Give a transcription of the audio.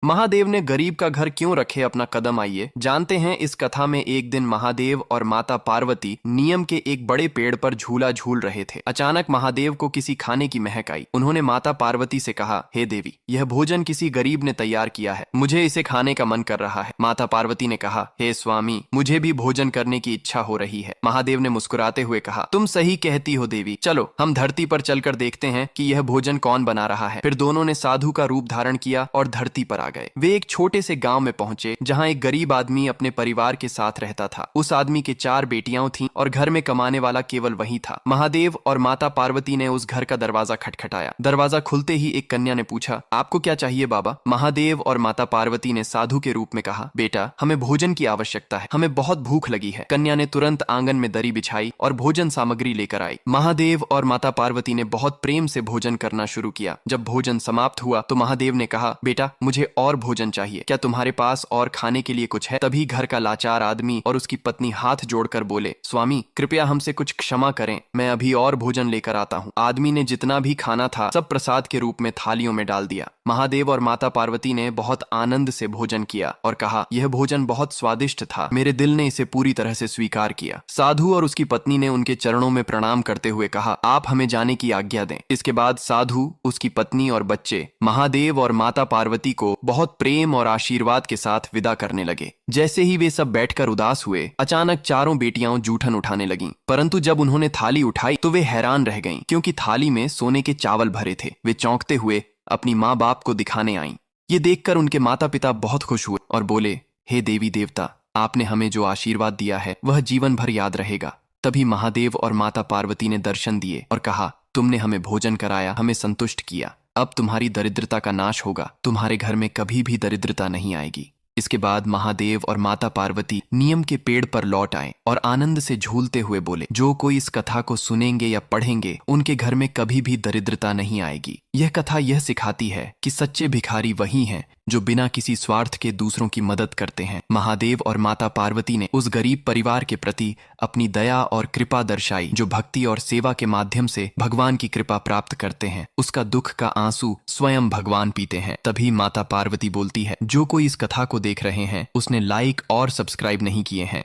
महादेव ने गरीब का घर क्यों रखे अपना कदम, आइए जानते हैं इस कथा में। एक दिन महादेव और माता पार्वती नियम के एक बड़े पेड़ पर झूला झूल रहे थे। अचानक महादेव को किसी खाने की महक आई। उन्होंने माता पार्वती से कहा, हे देवी, यह भोजन किसी गरीब ने तैयार किया है, मुझे इसे खाने का मन कर रहा है। माता पार्वती ने कहा, हे स्वामी, मुझे भी भोजन करने की इच्छा हो रही है। महादेव ने मुस्कुराते हुए कहा, तुम सही कहती हो देवी, चलो हम धरती पर चलकर देखते हैं कि यह भोजन कौन बना रहा है। फिर दोनों ने साधु का रूप धारण किया और धरती पर आ गए। वे एक छोटे से गांव में पहुंचे जहां एक गरीब आदमी अपने परिवार के साथ रहता था। उस आदमी के 4 बेटियां थीं और घर में कमाने वाला केवल वही था। महादेव और माता पार्वती ने उस घर का दरवाजा खटखटाया। दरवाजा खुलते ही एक कन्या ने पूछा, आपको क्या चाहिए बाबा? महादेव और माता पार्वती ने साधु के रूप में कहा, बेटा, हमें भोजन की आवश्यकता है, हमें बहुत भूख लगी है। कन्या ने तुरंत आंगन में दरी बिछाई और भोजन सामग्री लेकर आई। महादेव और माता पार्वती ने बहुत प्रेम से भोजन करना शुरू किया। जब भोजन समाप्त हुआ तो महादेव ने कहा, बेटा, मुझे और भोजन चाहिए, क्या तुम्हारे पास और खाने के लिए कुछ है? तभी घर का लाचार आदमी और उसकी पत्नी हाथ जोड़कर बोले, स्वामी, कृपया हमसे कुछ क्षमा करें, मैं अभी और भोजन लेकर आता हूँ। आदमी ने जितना भी खाना था सब प्रसाद के रूप में थालियों में डाल दिया। महादेव और माता पार्वती ने बहुत आनंद से भोजन किया और कहा, यह भोजन बहुत स्वादिष्ट था, मेरे दिल ने इसे पूरी तरह से स्वीकार किया। साधु और उसकी पत्नी ने उनके चरणों में प्रणाम करते हुए कहा, आप हमें जाने की आज्ञा दें। इसके बाद साधु, उसकी पत्नी और बच्चे महादेव और माता पार्वती को बहुत प्रेम और आशीर्वाद के साथ विदा करने लगे। जैसे ही वे सब बैठकर उदास हुए, अचानक चारों बेटियां जूठन उठाने लगीं। परंतु जब उन्होंने थाली उठाई तो वे हैरान रह गईं, क्योंकि थाली में सोने के चावल भरे थे। वे चौंकते हुए अपनी माँ बाप को दिखाने आईं। ये देखकर उनके माता पिता बहुत खुश हुए और बोले, हे देवी देवता, आपने हमें जो आशीर्वाद दिया है वह जीवन भर याद रहेगा। तभी महादेव और माता पार्वती ने दर्शन दिए और कहा, तुमने हमें भोजन कराया, हमें संतुष्ट किया, अब तुम्हारी दरिद्रता का नाश होगा, तुम्हारे घर में कभी भी दरिद्रता नहीं आएगी। इसके बाद महादेव और माता पार्वती नियम के पेड़ पर लौट आए और आनंद से झूलते हुए बोले, जो कोई इस कथा को सुनेंगे या पढ़ेंगे उनके घर में कभी भी दरिद्रता नहीं आएगी। यह कथा यह सिखाती है कि सच्चे भिखारी वही हैं जो बिना किसी स्वार्थ के दूसरों की मदद करते हैं। महादेव और माता पार्वती ने उस गरीब परिवार के प्रति अपनी दया और कृपा दर्शाई, जो भक्ति और सेवा के माध्यम से भगवान की कृपा प्राप्त करते हैं। उसका दुख का आंसू स्वयं भगवान पीते हैं। तभी माता पार्वती बोलती है, जो कोई इस कथा को देख रहे हैं उसने लाइक और सब्सक्राइब नहीं किए हैं